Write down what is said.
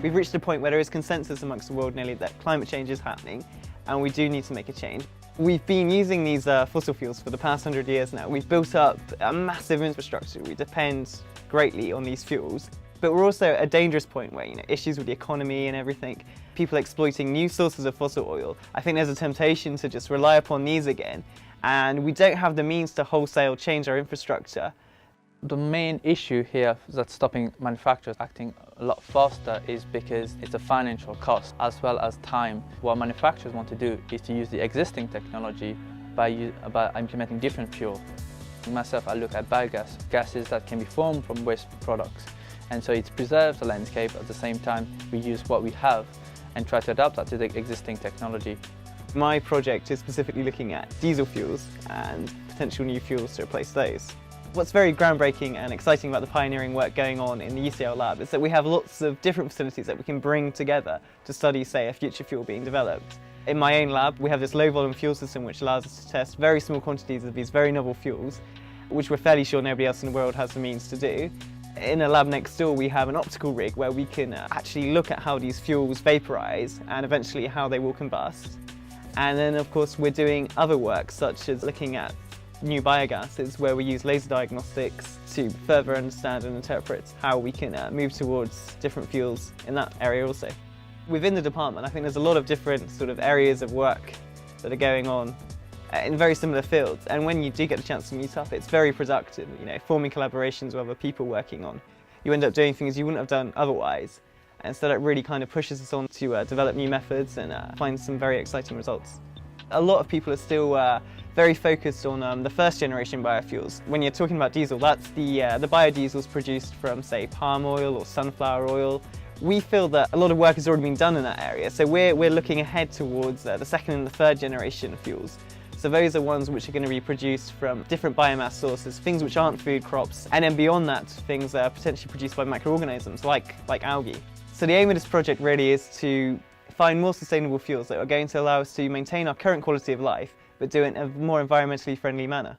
We've reached a point where there is consensus amongst the world nearly that climate change is happening and we do need to make a change. We've been using these fossil fuels for the past 100 years now. We've built up a massive infrastructure. We depend greatly on these fuels. But we're also at a dangerous point where, issues with the economy and everything, people exploiting new sources of fossil oil. I think there's a temptation to just rely upon these again, and we don't have the means to wholesale change our infrastructure. The main issue here that's stopping manufacturers acting a lot faster is because it's a financial cost as well as time. What manufacturers want to do is to use the existing technology by implementing different fuel. Myself, I look at biogas, gases that can be formed from waste products. And so it preserves the landscape. At the same time, we use what we have and try to adapt that to the existing technology. My project is specifically looking at diesel fuels and potential new fuels to replace those. What's very groundbreaking and exciting about the pioneering work going on in the UCL lab is that we have lots of different facilities that we can bring together to study, say, a future fuel being developed. In my own lab, we have this low-volume fuel system which allows us to test very small quantities of these very novel fuels, which we're fairly sure nobody else in the world has the means to do. In a lab next door, we have an optical rig where we can actually look at how these fuels vaporize and eventually how they will combust. And then, of course, we're doing other work, such as looking at new biogases, where we use laser diagnostics to further understand and interpret how we can move towards different fuels in that area also. Within the department, I think there's a lot of different sort of areas of work that are going on in very similar fields, and when you do get a chance to meet up, it's very productive, forming collaborations with other people working on. You end up doing things you wouldn't have done otherwise, and so that really kind of pushes us on to develop new methods and find some very exciting results. A lot of people are still very focused on the first generation biofuels. When you're talking about diesel, that's the biodiesels produced from, say, palm oil or sunflower oil. We feel that a lot of work has already been done in that area, so we're looking ahead towards the second and the third generation fuels. So those are ones which are going to be produced from different biomass sources, things which aren't food crops, and then beyond that, things are potentially produced by microorganisms like algae. So the aim of this project really is to find more sustainable fuels that are going to allow us to maintain our current quality of life, but do it in a more environmentally friendly manner.